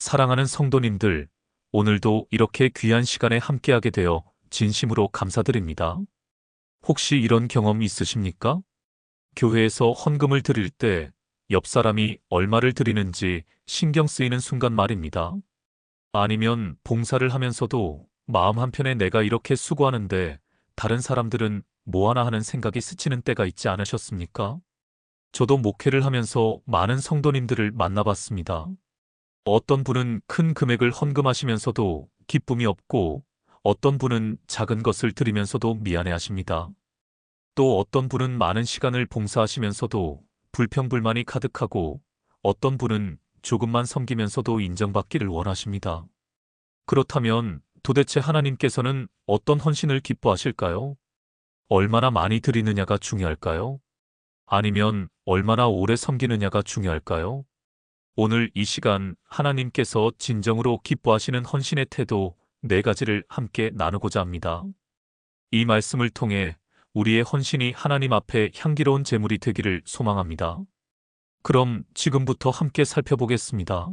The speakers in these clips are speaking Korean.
사랑하는 성도님들, 오늘도 이렇게 귀한 시간에 함께하게 되어 진심으로 감사드립니다. 혹시 이런 경험 있으십니까? 교회에서 헌금을 드릴 때 옆 사람이 얼마를 드리는지 신경 쓰이는 순간 말입니다. 아니면 봉사를 하면서도 마음 한편에 내가 이렇게 수고하는데 다른 사람들은 뭐 하나 하는 생각이 스치는 때가 있지 않으셨습니까? 저도 목회를 하면서 많은 성도님들을 만나봤습니다. 어떤 분은 큰 금액을 헌금하시면서도 기쁨이 없고, 어떤 분은 작은 것을 드리면서도 미안해하십니다. 또 어떤 분은 많은 시간을 봉사하시면서도 불평불만이 가득하고, 어떤 분은 조금만 섬기면서도 인정받기를 원하십니다. 그렇다면 도대체 하나님께서는 어떤 헌신을 기뻐하실까요? 얼마나 많이 드리느냐가 중요할까요? 아니면 얼마나 오래 섬기느냐가 중요할까요? 오늘 이 시간 하나님께서 진정으로 기뻐하시는 헌신의 태도 4가지를 함께 나누고자 합니다. 이 말씀을 통해 우리의 헌신이 하나님 앞에 향기로운 제물이 되기를 소망합니다. 그럼 지금부터 함께 살펴보겠습니다.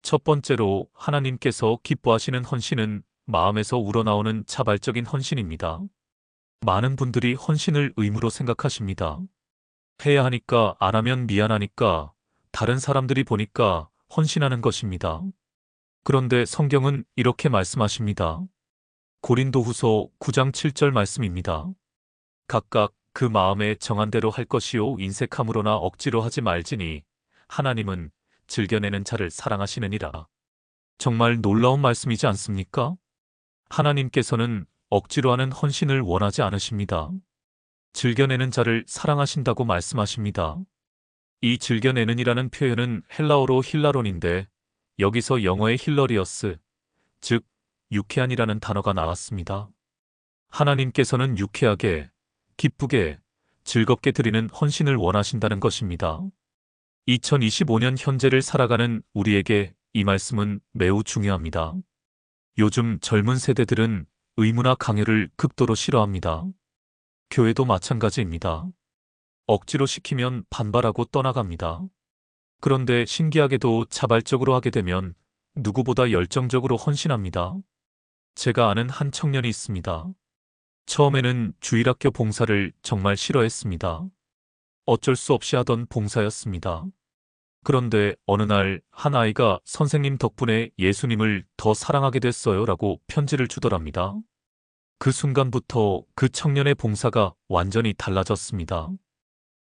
첫 번째로 하나님께서 기뻐하시는 헌신은 마음에서 우러나오는 자발적인 헌신입니다. 많은 분들이 헌신을 의무로 생각하십니다. 해야 하니까, 안 하면 미안하니까, 다른 사람들이 보니까 헌신하는 것입니다. 그런데 성경은 이렇게 말씀하십니다. 고린도후서 9장 7절 말씀입니다. 각각 그 마음에 정한 대로 할 것이요 인색함으로나 억지로 하지 말지니 하나님은 즐겨내는 자를 사랑하시느니라. 정말 놀라운 말씀이지 않습니까? 하나님께서는 억지로 하는 헌신을 원하지 않으십니다. 즐겨내는 자를 사랑하신다고 말씀하십니다. 이 즐겨내는이라는 표현은 헬라어로 힐라론인데 여기서 영어의 힐러리어스, 즉 유쾌한이라는 단어가 나왔습니다. 하나님께서는 유쾌하게, 기쁘게, 즐겁게 드리는 헌신을 원하신다는 것입니다. 2025년 현재를 살아가는 우리에게 이 말씀은 매우 중요합니다. 요즘 젊은 세대들은 의무나 강요를 극도로 싫어합니다. 교회도 마찬가지입니다. 억지로 시키면 반발하고 떠나갑니다. 그런데 신기하게도 자발적으로 하게 되면 누구보다 열정적으로 헌신합니다. 제가 아는 한 청년이 있습니다. 처음에는 주일학교 봉사를 정말 싫어했습니다. 어쩔 수 없이 하던 봉사였습니다. 그런데 어느 날 한 아이가 선생님 덕분에 예수님을 더 사랑하게 됐어요 라고 편지를 주더랍니다. 그 순간부터 그 청년의 봉사가 완전히 달라졌습니다.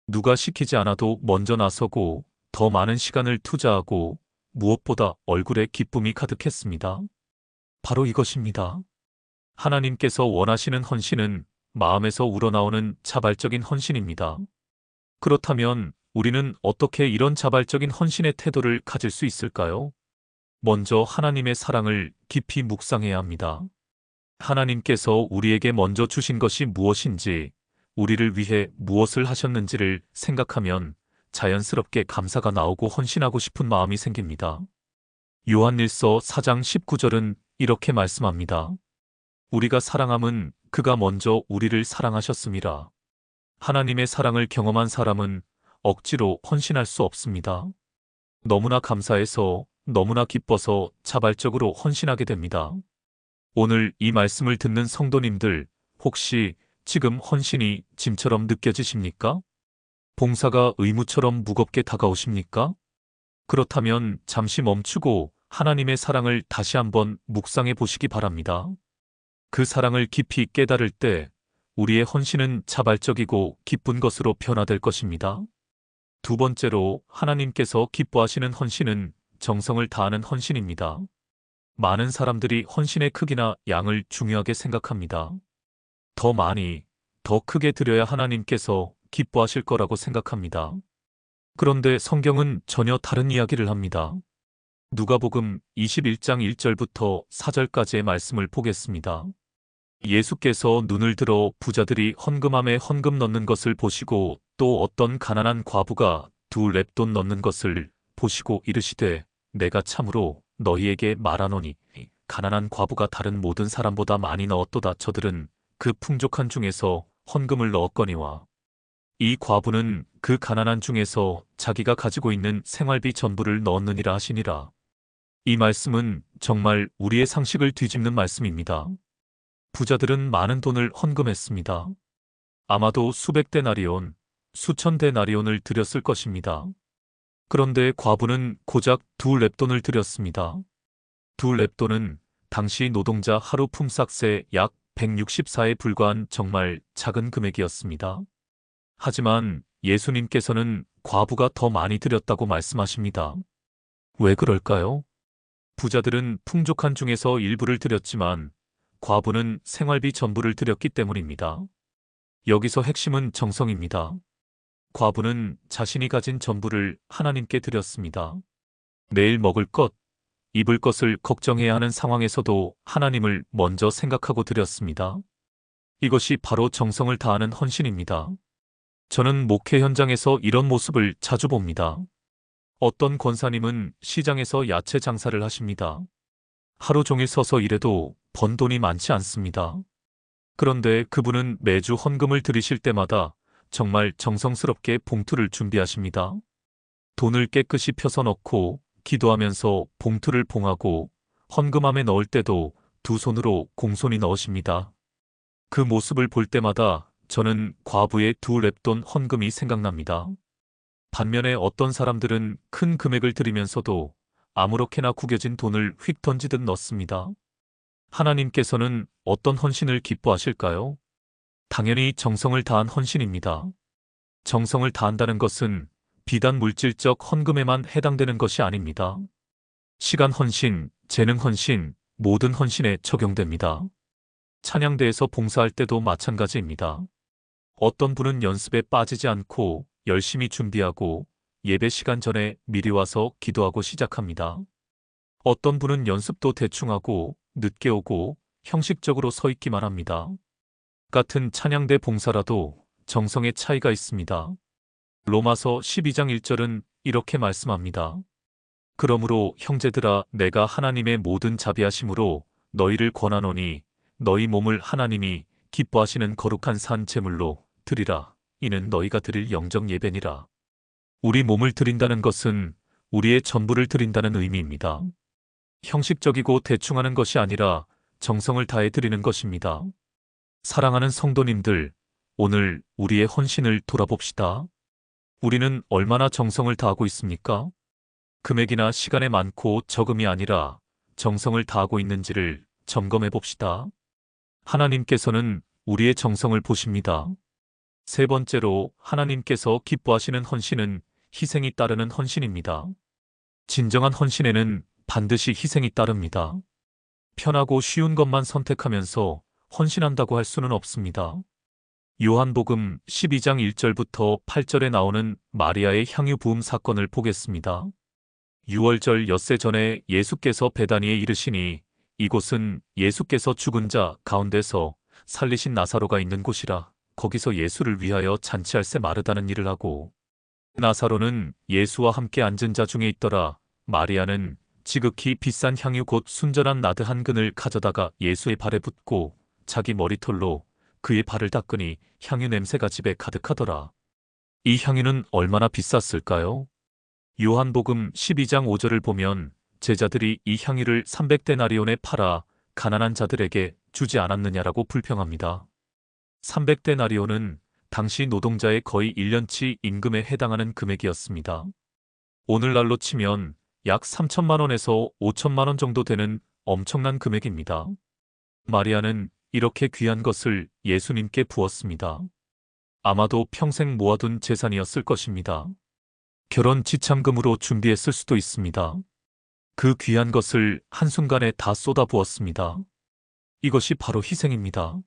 누가 시키지 않아도 먼저 나서고 더 많은 시간을 투자하고 무엇보다 얼굴에 기쁨이 가득했습니다. 바로 이것입니다. 하나님께서 원하시는 헌신은 마음에서 우러나오는 자발적인 헌신입니다. 그렇다면 우리는 어떻게 이런 자발적인 헌신의 태도를 가질 수 있을까요? 먼저 하나님의 사랑을 깊이 묵상해야 합니다. 하나님께서 우리에게 먼저 주신 것이 무엇인지, 우리를 위해 무엇을 하셨는지를 생각하면 자연스럽게 감사가 나오고 헌신하고 싶은 마음이 생깁니다. 요한일서 4장 19절은 이렇게 말씀합니다. 우리가 사랑함은 그가 먼저 우리를 사랑하셨음이라. 하나님의 사랑을 경험한 사람은 억지로 헌신할 수 없습니다. 너무나 감사해서, 너무나 기뻐서 자발적으로 헌신하게 됩니다. 오늘 이 말씀을 듣는 성도님들, 혹시 지금 헌신이 짐처럼 느껴지십니까? 봉사가 의무처럼 무겁게 다가오십니까? 그렇다면 잠시 멈추고 하나님의 사랑을 다시 한번 묵상해 보시기 바랍니다. 그 사랑을 깊이 깨달을 때 우리의 헌신은 자발적이고 기쁜 것으로 변화될 것입니다. 두 번째로 하나님께서 기뻐하시는 헌신은 정성을 다하는 헌신입니다. 많은 사람들이 헌신의 크기나 양을 중요하게 생각합니다. 더 많이, 더 크게 드려야 하나님께서 기뻐하실 거라고 생각합니다. 그런데 성경은 전혀 다른 이야기를 합니다. 누가복음 21장 1절부터 4절까지의 말씀을 보겠습니다. 예수께서 눈을 들어 부자들이 헌금함에 헌금 넣는 것을 보시고 또 어떤 가난한 과부가 2렙돈 넣는 것을 보시고 이르시되 내가 참으로 너희에게 말하노니 가난한 과부가 다른 모든 사람보다 많이 넣었도다. 저들은 그 풍족한 중에서 헌금을 넣었거니와 이 과부는 그 가난한 중에서 자기가 가지고 있는 생활비 전부를 넣었느니라 하시니라. 이 말씀은 정말 우리의 상식을 뒤집는 말씀입니다. 부자들은 많은 돈을 헌금했습니다. 아마도 수백 데나리온, 수천 데나리온을 드렸을 것입니다. 그런데 과부는 고작 2렙돈을 드렸습니다. 2렙돈은 당시 노동자 하루 품삯의 약 164에 불과한 정말 작은 금액이었습니다. 하지만 예수님께서는 과부가 더 많이 드렸다고 말씀하십니다. 왜 그럴까요? 부자들은 풍족한 중에서 일부를 드렸지만 과부는 생활비 전부를 드렸기 때문입니다. 여기서 핵심은 정성입니다. 과부는 자신이 가진 전부를 하나님께 드렸습니다. 내일 먹을 것, 입을 것을 걱정해야 하는 상황에서도 하나님을 먼저 생각하고 드렸습니다. 이것이 바로 정성을 다하는 헌신입니다. 저는 목회 현장에서 이런 모습을 자주 봅니다. 어떤 권사님은 시장에서 야채 장사를 하십니다. 하루 종일 서서 일해도 번 돈이 많지 않습니다. 그런데 그분은 매주 헌금을 드리실 때마다 정말 정성스럽게 봉투를 준비하십니다. 돈을 깨끗이 펴서 넣고 기도하면서 봉투를 봉하고 헌금함에 넣을 때도 두 손으로 공손히 넣으십니다. 그 모습을 볼 때마다 저는 과부의 2렙돈 헌금이 생각납니다. 반면에 어떤 사람들은 큰 금액을 드리면서도 아무렇게나 구겨진 돈을 휙 던지듯 넣습니다. 하나님께서는 어떤 헌신을 기뻐하실까요? 당연히 정성을 다한 헌신입니다. 정성을 다한다는 것은 비단 물질적 헌금에만 해당되는 것이 아닙니다. 시간 헌신, 재능 헌신, 모든 헌신에 적용됩니다. 찬양대에서 봉사할 때도 마찬가지입니다. 어떤 분은 연습에 빠지지 않고 열심히 준비하고 예배 시간 전에 미리 와서 기도하고 시작합니다. 어떤 분은 연습도 대충 하고 늦게 오고 형식적으로 서 있기만 합니다. 같은 찬양대 봉사라도 정성의 차이가 있습니다. 로마서 12장 1절은 이렇게 말씀합니다. 그러므로 형제들아 내가 하나님의 모든 자비하심으로 너희를 권하노니 너희 몸을 하나님이 기뻐하시는 거룩한 산 제물로 드리라. 이는 너희가 드릴 영적 예배니라. 우리 몸을 드린다는 것은 우리의 전부를 드린다는 의미입니다. 형식적이고 대충 하는 것이 아니라 정성을 다해 드리는 것입니다. 사랑하는 성도님들, 오늘 우리의 헌신을 돌아봅시다. 우리는 얼마나 정성을 다하고 있습니까? 금액이나 시간에 많고 적음이 아니라 정성을 다하고 있는지를 점검해 봅시다. 하나님께서는 우리의 정성을 보십니다. 세 번째로 하나님께서 기뻐하시는 헌신은 희생이 따르는 헌신입니다. 진정한 헌신에는 반드시 희생이 따릅니다. 편하고 쉬운 것만 선택하면서 헌신한다고 할 수는 없습니다. 요한복음 12장 1절부터 8절에 나오는 마리아의 향유 부음 사건을 보겠습니다. 6월절 엿새 전에 예수께서 베다니에 이르시니 이곳은 예수께서 죽은 자 가운데서 살리신 나사로가 있는 곳이라. 거기서 예수를 위하여 잔치할새 마르다는 일을 하고 나사로는 예수와 함께 앉은 자 중에 있더라. 마리아는 지극히 비싼 향유 곧 순전한 나드 한 근을 가져다가 예수의 발에 붓고 자기 머리털로 그의 발을 닦으니 향유 냄새가 집에 가득하더라. 이 향유는 얼마나 비쌌을까요? 요한복음 12장 5절을 보면 제자들이 이 향유를 300데나리온에 팔아 가난한 자들에게 주지 않았느냐라고 불평합니다. 300데나리온은 당시 노동자의 거의 1년치 임금에 해당하는 금액이었습니다. 오늘날로 치면 약 3천만 원에서 5천만 원 정도 되는 엄청난 금액입니다. 마리아는 이렇게 귀한 것을 예수님께 부었습니다. 아마도 평생 모아둔 재산이었을 것입니다. 결혼 지참금으로 준비했을 수도 있습니다. 그 귀한 것을 한순간에 다 쏟아부었습니다. 이것이 바로 희생입니다.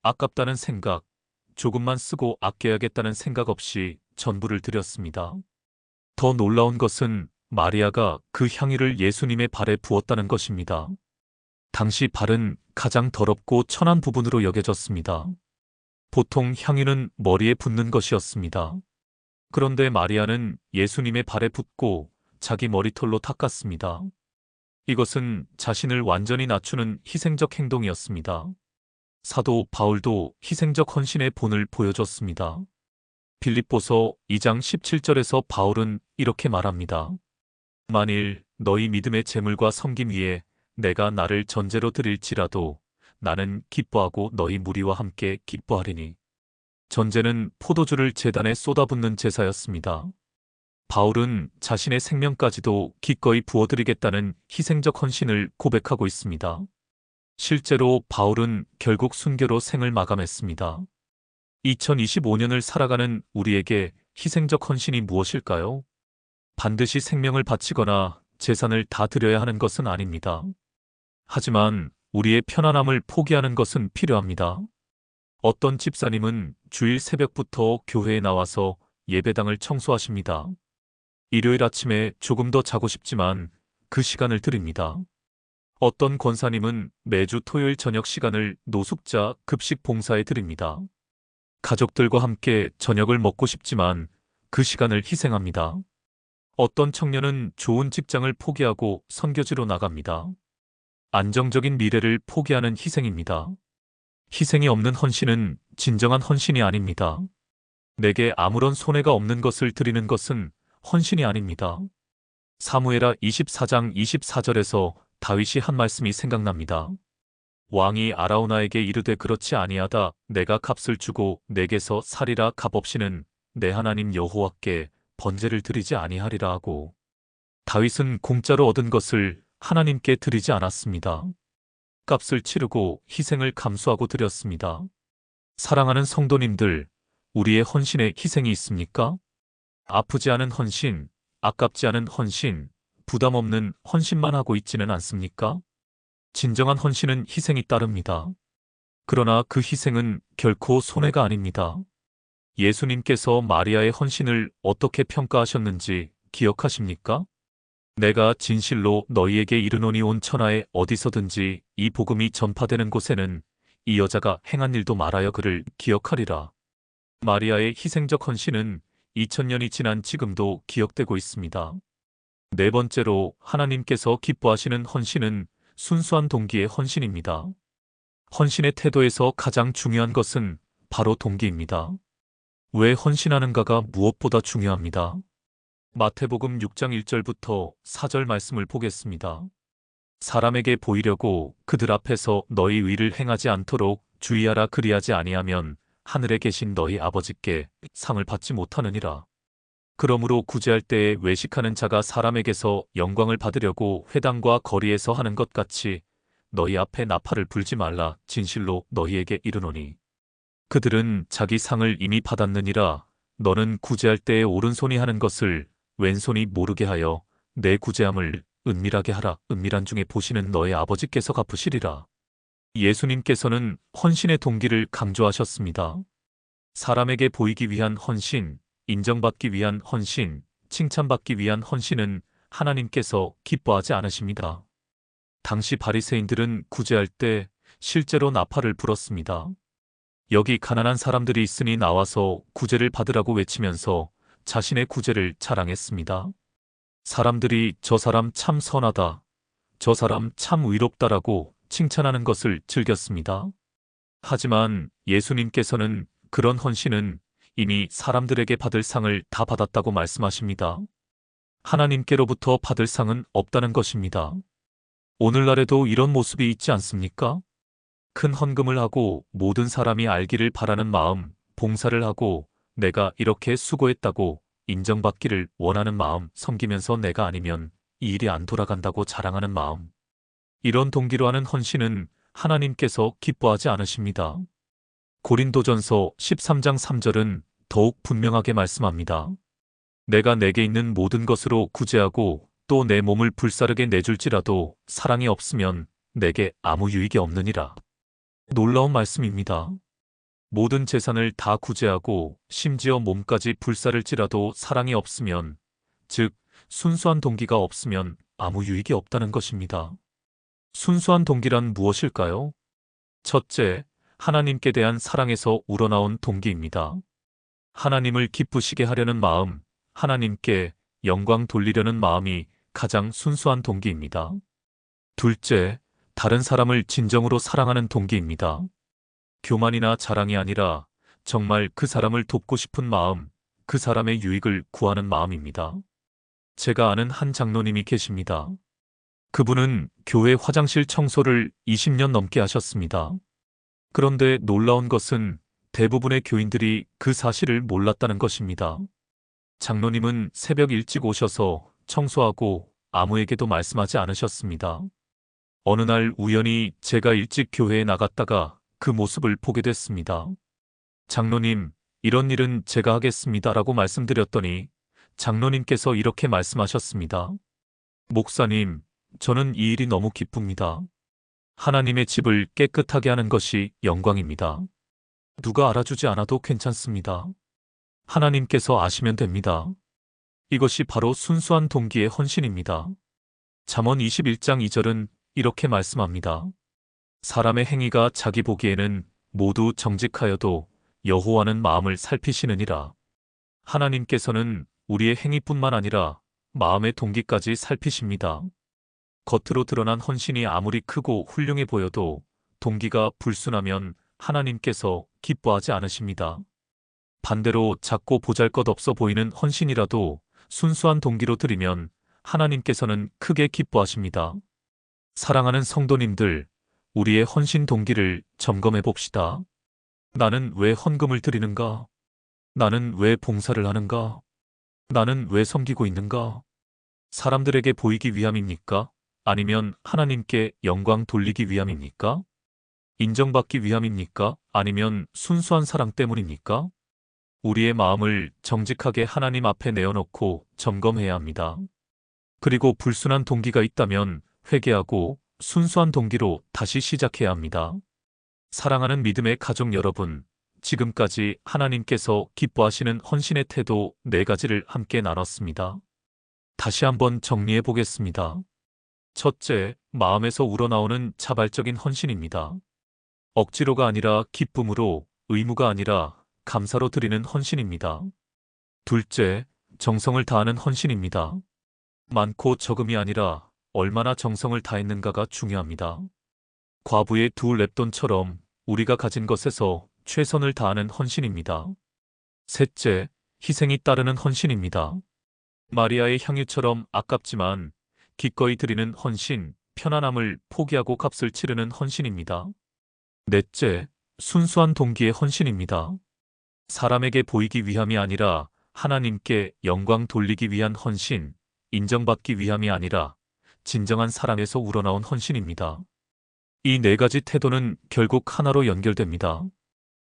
아깝다는 생각, 조금만 쓰고 아껴야겠다는 생각 없이 전부를 드렸습니다. 더 놀라운 것은 마리아가 그 향유를 예수님의 발에 부었다는 것입니다. 당시 발은 가장 더럽고 천한 부분으로 여겨졌습니다. 보통 향유는 머리에 붓는 것이었습니다. 그런데 마리아는 예수님의 발에 붓고 자기 머리털로 닦았습니다. 이것은 자신을 완전히 낮추는 희생적 행동이었습니다. 사도 바울도 희생적 헌신의 본을 보여줬습니다. 빌립보서 2장 17절에서 바울은 이렇게 말합니다. 만일 너희 믿음의 재물과 섬김 위에 내가 나를 전제로 드릴지라도 나는 기뻐하고 너희 무리와 함께 기뻐하리니. 전제는 포도주를 제단에 쏟아붓는 제사였습니다. 바울은 자신의 생명까지도 기꺼이 부어드리겠다는 희생적 헌신을 고백하고 있습니다. 실제로 바울은 결국 순교로 생을 마감했습니다. 2025년을 살아가는 우리에게 희생적 헌신이 무엇일까요? 반드시 생명을 바치거나 재산을 다 드려야 하는 것은 아닙니다. 하지만 우리의 편안함을 포기하는 것은 필요합니다. 어떤 집사님은 주일 새벽부터 교회에 나와서 예배당을 청소하십니다. 일요일 아침에 조금 더 자고 싶지만 그 시간을 드립니다. 어떤 권사님은 매주 토요일 저녁 시간을 노숙자 급식 봉사에 드립니다. 가족들과 함께 저녁을 먹고 싶지만 그 시간을 희생합니다. 어떤 청년은 좋은 직장을 포기하고 선교지로 나갑니다. 안정적인 미래를 포기하는 희생입니다. 희생이 없는 헌신은 진정한 헌신이 아닙니다. 내게 아무런 손해가 없는 것을 드리는 것은 헌신이 아닙니다. 사무엘하 24장 24절에서 다윗이 한 말씀이 생각납니다. 왕이 아라우나에게 이르되 그렇지 아니하다 내가 값을 주고 내게서 살이라 값없이는 내 하나님 여호와께 번제를 드리지 아니하리라 하고. 다윗은 공짜로 얻은 것을 하나님께 드리지 않았습니다. 값을 치르고 희생을 감수하고 드렸습니다. 사랑하는 성도님들, 우리의 헌신에 희생이 있습니까? 아프지 않은 헌신, 아깝지 않은 헌신, 부담 없는 헌신만 하고 있지는 않습니까? 진정한 헌신은 희생이 따릅니다. 그러나 그 희생은 결코 손해가 아닙니다. 예수님께서 마리아의 헌신을 어떻게 평가하셨는지 기억하십니까? 내가 진실로 너희에게 이르노니 온 천하에 어디서든지 이 복음이 전파되는 곳에는 이 여자가 행한 일도 말하여 그를 기억하리라. 마리아의 희생적 헌신은 2000년이 지난 지금도 기억되고 있습니다. 네 번째로 하나님께서 기뻐하시는 헌신은 순수한 동기의 헌신입니다. 헌신의 태도에서 가장 중요한 것은 바로 동기입니다. 왜 헌신하는가가 무엇보다 중요합니다. 마태복음 6장 1절부터 4절 말씀을 보겠습니다. 사람에게 보이려고 그들 앞에서 너희 의를 행하지 않도록 주의하라 그리하지 아니하면 하늘에 계신 너희 아버지께 상을 받지 못하느니라. 그러므로 구제할 때에 외식하는 자가 사람에게서 영광을 받으려고 회당과 거리에서 하는 것 같이 너희 앞에 나팔을 불지 말라 진실로 너희에게 이르노니. 그들은 자기 상을 이미 받았느니라. 너는 구제할 때에 오른손이 하는 것을 왼손이 모르게 하여 내 구제함을 은밀하게 하라. 은밀한 중에 보시는 너의 아버지께서 갚으시리라. 예수님께서는 헌신의 동기를 강조하셨습니다. 사람에게 보이기 위한 헌신, 인정받기 위한 헌신, 칭찬받기 위한 헌신은 하나님께서 기뻐하지 않으십니다. 당시 바리새인들은 구제할 때 실제로 나팔을 불었습니다. 여기 가난한 사람들이 있으니 나와서 구제를 받으라고 외치면서 자신의 구제를 자랑했습니다. 사람들이 저 사람 참 선하다, 저 사람 참 의롭다라고 칭찬하는 것을 즐겼습니다. 하지만 예수님께서는 그런 헌신은 이미 사람들에게 받을 상을 다 받았다고 말씀하십니다. 하나님께로부터 받을 상은 없다는 것입니다. 오늘날에도 이런 모습이 있지 않습니까? 큰 헌금을 하고 모든 사람이 알기를 바라는 마음, 봉사를 하고 내가 이렇게 수고했다고 인정받기를 원하는 마음, 섬기면서 내가 아니면 이 일이 안 돌아간다고 자랑하는 마음. 이런 동기로 하는 헌신은 하나님께서 기뻐하지 않으십니다. 고린도전서 13장 3절은 더욱 분명하게 말씀합니다. 내가 내게 있는 모든 것으로 구제하고 또 내 몸을 불사르게 내줄지라도 사랑이 없으면 내게 아무 유익이 없느니라. 놀라운 말씀입니다. 모든 재산을 다 구제하고 심지어 몸까지 불사를지라도 사랑이 없으면, 즉 순수한 동기가 없으면 아무 유익이 없다는 것입니다. 순수한 동기란 무엇일까요? 첫째, 하나님께 대한 사랑에서 우러나온 동기입니다. 하나님을 기쁘시게 하려는 마음, 하나님께 영광 돌리려는 마음이 가장 순수한 동기입니다. 둘째, 다른 사람을 진정으로 사랑하는 동기입니다. 교만이나 자랑이 아니라 정말 그 사람을 돕고 싶은 마음, 그 사람의 유익을 구하는 마음입니다. 제가 아는 한 장로님이 계십니다. 그분은 교회 화장실 청소를 20년 넘게 하셨습니다. 그런데 놀라운 것은 대부분의 교인들이 그 사실을 몰랐다는 것입니다. 장로님은 새벽 일찍 오셔서 청소하고 아무에게도 말씀하지 않으셨습니다. 어느 날 우연히 제가 일찍 교회에 나갔다가 그 모습을 보게 됐습니다. 장로님, 이런 일은 제가 하겠습니다라고 말씀드렸더니 장로님께서 이렇게 말씀하셨습니다. 목사님, 저는 이 일이 너무 기쁩니다. 하나님의 집을 깨끗하게 하는 것이 영광입니다. 누가 알아주지 않아도 괜찮습니다. 하나님께서 아시면 됩니다. 이것이 바로 순수한 동기의 헌신입니다. 잠언 21장 2절은 이렇게 말씀합니다. 사람의 행위가 자기 보기에는 모두 정직하여도 여호와는 마음을 살피시느니라. 하나님께서는 우리의 행위뿐만 아니라 마음의 동기까지 살피십니다. 겉으로 드러난 헌신이 아무리 크고 훌륭해 보여도 동기가 불순하면 하나님께서 기뻐하지 않으십니다. 반대로 작고 보잘것없어 보이는 헌신이라도 순수한 동기로 드리면 하나님께서는 크게 기뻐하십니다. 사랑하는 성도님들, 우리의 헌신 동기를 점검해 봅시다. 나는 왜 헌금을 드리는가? 나는 왜 봉사를 하는가? 나는 왜 섬기고 있는가? 사람들에게 보이기 위함입니까? 아니면 하나님께 영광 돌리기 위함입니까? 인정받기 위함입니까? 아니면 순수한 사랑 때문입니까? 우리의 마음을 정직하게 하나님 앞에 내어놓고 점검해야 합니다. 그리고 불순한 동기가 있다면 회개하고 순수한 동기로 다시 시작해야 합니다. 사랑하는 믿음의 가족 여러분, 지금까지 하나님께서 기뻐하시는 헌신의 태도 4가지를 함께 나눴습니다. 다시 한번 정리해 보겠습니다. 첫째, 마음에서 우러나오는 자발적인 헌신입니다. 억지로가 아니라 기쁨으로, 의무가 아니라 감사로 드리는 헌신입니다. 둘째, 정성을 다하는 헌신입니다. 많고 적음이 아니라 얼마나 정성을 다했는가가 중요합니다. 과부의 2렙돈처럼 우리가 가진 것에서 최선을 다하는 헌신입니다. 셋째, 희생이 따르는 헌신입니다. 마리아의 향유처럼 아깝지만 기꺼이 드리는 헌신, 편안함을 포기하고 값을 치르는 헌신입니다. 넷째, 순수한 동기의 헌신입니다. 사람에게 보이기 위함이 아니라 하나님께 영광 돌리기 위한 헌신, 인정받기 위함이 아니라 진정한 사랑에서 우러나온 헌신입니다. 이 4가지 태도는 결국 하나로 연결됩니다.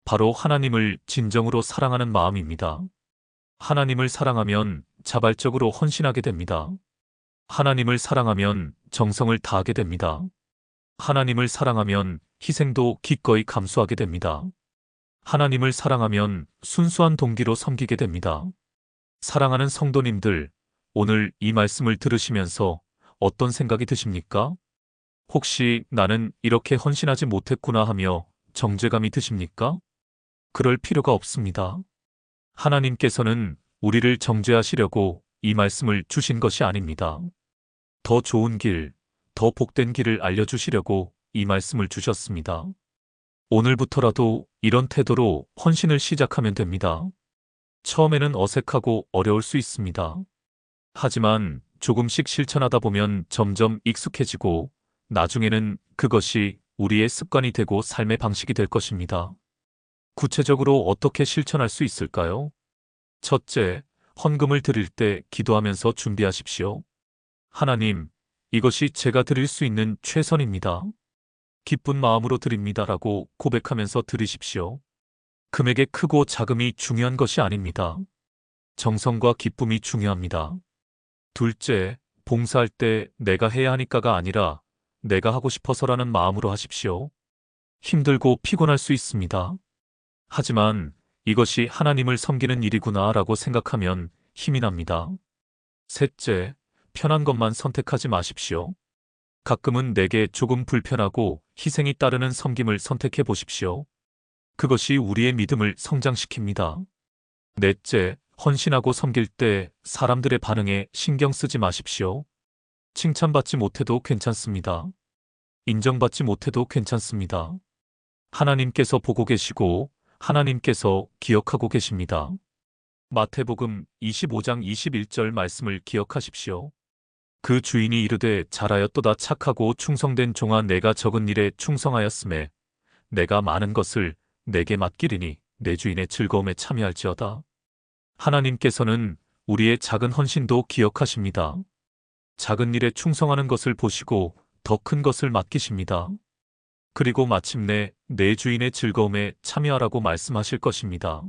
바로 하나님을 진정으로 사랑하는 마음입니다. 하나님을 사랑하면 자발적으로 헌신하게 됩니다. 하나님을 사랑하면 정성을 다하게 됩니다. 하나님을 사랑하면 희생도 기꺼이 감수하게 됩니다. 하나님을 사랑하면 순수한 동기로 섬기게 됩니다. 사랑하는 성도님들, 오늘 이 말씀을 들으시면서 어떤 생각이 드십니까? 혹시 나는 이렇게 헌신하지 못했구나 하며 정죄감이 드십니까? 그럴 필요가 없습니다. 하나님께서는 우리를 정죄하시려고 이 말씀을 주신 것이 아닙니다. 더 좋은 길, 더 복된 길을 알려주시려고 이 말씀을 주셨습니다. 오늘부터라도 이런 태도로 헌신을 시작하면 됩니다. 처음에는 어색하고 어려울 수 있습니다. 하지만 조금씩 실천하다 보면 점점 익숙해지고 나중에는 그것이 우리의 습관이 되고 삶의 방식이 될 것입니다. 구체적으로 어떻게 실천할 수 있을까요? 첫째, 헌금을 드릴 때 기도하면서 준비하십시오. 하나님, 이것이 제가 드릴 수 있는 최선입니다. 기쁜 마음으로 드립니다라고 고백하면서 드리십시오. 금액의 크고 작음이 중요한 것이 아닙니다. 정성과 기쁨이 중요합니다. 둘째, 봉사할 때 내가 해야 하니까가 아니라 내가 하고 싶어서라는 마음으로 하십시오. 힘들고 피곤할 수 있습니다. 하지만 이것이 하나님을 섬기는 일이구나 라고 생각하면 힘이 납니다. 셋째, 편한 것만 선택하지 마십시오. 가끔은 내게 조금 불편하고 희생이 따르는 섬김을 선택해 보십시오. 그것이 우리의 믿음을 성장시킵니다. 넷째, 헌신하고 섬길 때 사람들의 반응에 신경 쓰지 마십시오. 칭찬받지 못해도 괜찮습니다. 인정받지 못해도 괜찮습니다. 하나님께서 보고 계시고 하나님께서 기억하고 계십니다. 마태복음 25장 21절 말씀을 기억하십시오. 그 주인이 이르되 잘하였도다 착하고 충성된 종아 내가 적은 일에 충성하였음에 내가 많은 것을 내게 맡기리니 내 주인의 즐거움에 참여할지어다. 하나님께서는 우리의 작은 헌신도 기억하십니다. 작은 일에 충성하는 것을 보시고 더 큰 것을 맡기십니다. 그리고 마침내 내 주인의 즐거움에 참여하라고 말씀하실 것입니다.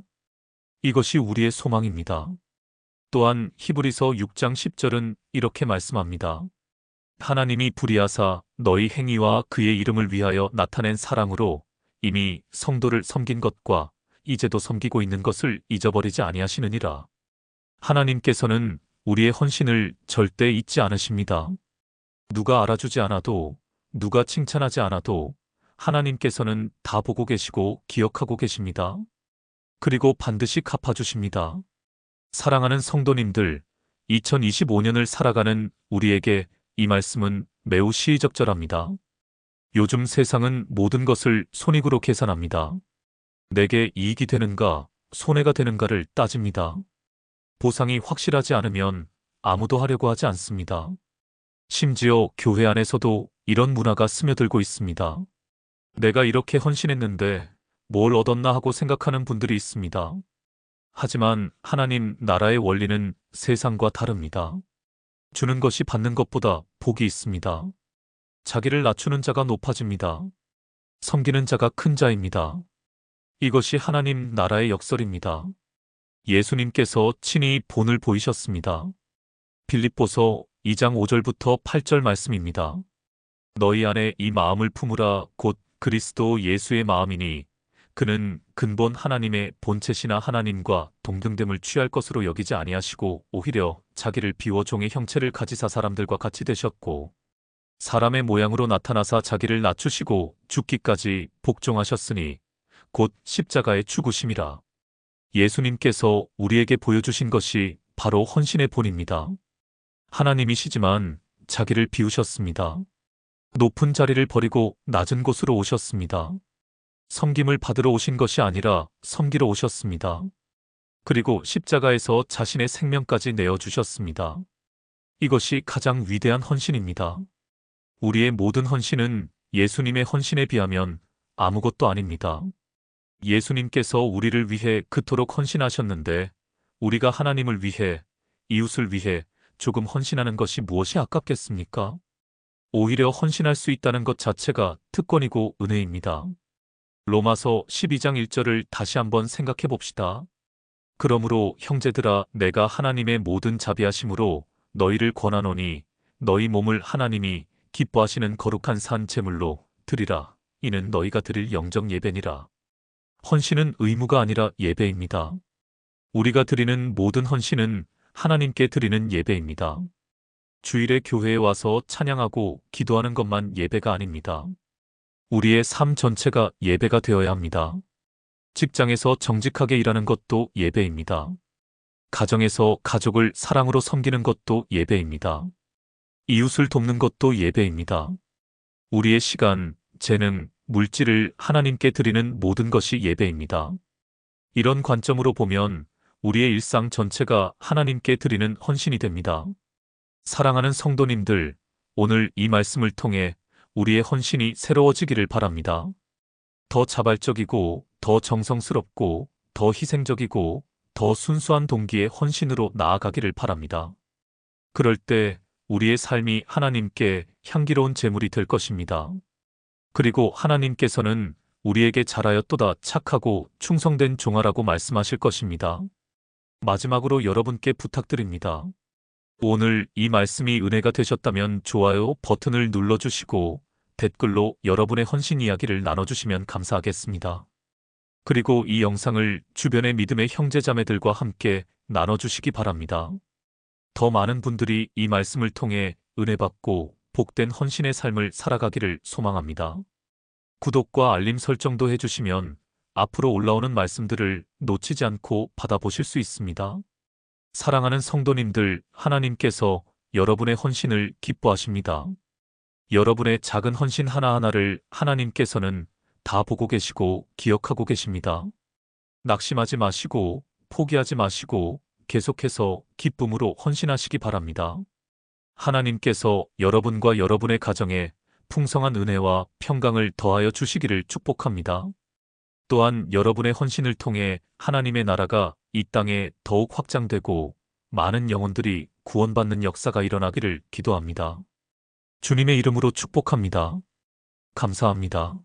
이것이 우리의 소망입니다. 또한 히브리서 6장 10절은 이렇게 말씀합니다. 하나님이 불의하사 너희 행위와 그의 이름을 위하여 나타낸 사랑으로 이미 성도를 섬긴 것과 이제도 섬기고 있는 것을 잊어버리지 아니하시느니라. 하나님께서는 우리의 헌신을 절대 잊지 않으십니다. 누가 알아주지 않아도, 누가 칭찬하지 않아도 하나님께서는 다 보고 계시고 기억하고 계십니다. 그리고 반드시 갚아주십니다. 사랑하는 성도님들, 2025년을 살아가는 우리에게 이 말씀은 매우 시의적절합니다. 요즘 세상은 모든 것을 손익으로 계산합니다. 내게 이익이 되는가, 손해가 되는가를 따집니다. 보상이 확실하지 않으면 아무도 하려고 하지 않습니다. 심지어 교회 안에서도 이런 문화가 스며들고 있습니다. 내가 이렇게 헌신했는데 뭘 얻었나 하고 생각하는 분들이 있습니다. 하지만 하나님 나라의 원리는 세상과 다릅니다. 주는 것이 받는 것보다 복이 있습니다. 자기를 낮추는 자가 높아집니다. 섬기는 자가 큰 자입니다. 이것이 하나님 나라의 역설입니다. 예수님께서 친히 본을 보이셨습니다. 빌립보서 2장 5절부터 8절 말씀입니다. 너희 안에 이 마음을 품으라 곧 그리스도 예수의 마음이니 그는 근본 하나님의 본체시나 하나님과 동등됨을 취할 것으로 여기지 아니하시고 오히려 자기를 비워 종의 형체를 가지사 사람들과 같이 되셨고 사람의 모양으로 나타나사 자기를 낮추시고 죽기까지 복종하셨으니 곧 십자가의 죽으심이라. 예수님께서 우리에게 보여주신 것이 바로 헌신의 본입니다. 하나님이시지만 자기를 비우셨습니다. 높은 자리를 버리고 낮은 곳으로 오셨습니다. 섬김을 받으러 오신 것이 아니라 섬기러 오셨습니다. 그리고 십자가에서 자신의 생명까지 내어주셨습니다. 이것이 가장 위대한 헌신입니다. 우리의 모든 헌신은 예수님의 헌신에 비하면 아무것도 아닙니다. 예수님께서 우리를 위해 그토록 헌신하셨는데 우리가 하나님을 위해, 이웃을 위해 조금 헌신하는 것이 무엇이 아깝겠습니까? 오히려 헌신할 수 있다는 것 자체가 특권이고 은혜입니다. 로마서 12장 1절을 다시 한번 생각해 봅시다. 그러므로 형제들아 내가 하나님의 모든 자비하심으로 너희를 권하노니 너희 몸을 하나님이 기뻐하시는 거룩한 산 제물로 드리라. 이는 너희가 드릴 영적 예배니라. 헌신은 의무가 아니라 예배입니다. 우리가 드리는 모든 헌신은 하나님께 드리는 예배입니다. 주일에 교회에 와서 찬양하고 기도하는 것만 예배가 아닙니다. 우리의 삶 전체가 예배가 되어야 합니다. 직장에서 정직하게 일하는 것도 예배입니다. 가정에서 가족을 사랑으로 섬기는 것도 예배입니다. 이웃을 돕는 것도 예배입니다. 우리의 시간, 재능, 물질을 하나님께 드리는 모든 것이 예배입니다. 이런 관점으로 보면 우리의 일상 전체가 하나님께 드리는 헌신이 됩니다. 사랑하는 성도님들, 오늘 이 말씀을 통해 우리의 헌신이 새로워지기를 바랍니다. 더 자발적이고, 더 정성스럽고, 더 희생적이고, 더 순수한 동기의 헌신으로 나아가기를 바랍니다. 그럴 때 우리의 삶이 하나님께 향기로운 제물이 될 것입니다. 그리고 하나님께서는 우리에게 잘하였도다 착하고 충성된 종아라고 말씀하실 것입니다. 마지막으로 여러분께 부탁드립니다. 오늘 이 말씀이 은혜가 되셨다면 좋아요 버튼을 눌러주시고 댓글로 여러분의 헌신 이야기를 나눠주시면 감사하겠습니다. 그리고 이 영상을 주변의 믿음의 형제자매들과 함께 나눠주시기 바랍니다. 더 많은 분들이 이 말씀을 통해 은혜받고 복된 헌신의 삶을 살아가기를 소망합니다. 구독과 알림 설정도 해주시면 앞으로 올라오는 말씀들을 놓치지 않고 받아보실 수 있습니다. 사랑하는 성도님들, 하나님께서 여러분의 헌신을 기뻐하십니다. 여러분의 작은 헌신 하나하나를 하나님께서는 다 보고 계시고 기억하고 계십니다. 낙심하지 마시고 포기하지 마시고 계속해서 기쁨으로 헌신하시기 바랍니다. 하나님께서 여러분과 여러분의 가정에 풍성한 은혜와 평강을 더하여 주시기를 축복합니다. 또한 여러분의 헌신을 통해 하나님의 나라가 이 땅에 더욱 확장되고 많은 영혼들이 구원받는 역사가 일어나기를 기도합니다. 주님의 이름으로 축복합니다. 감사합니다.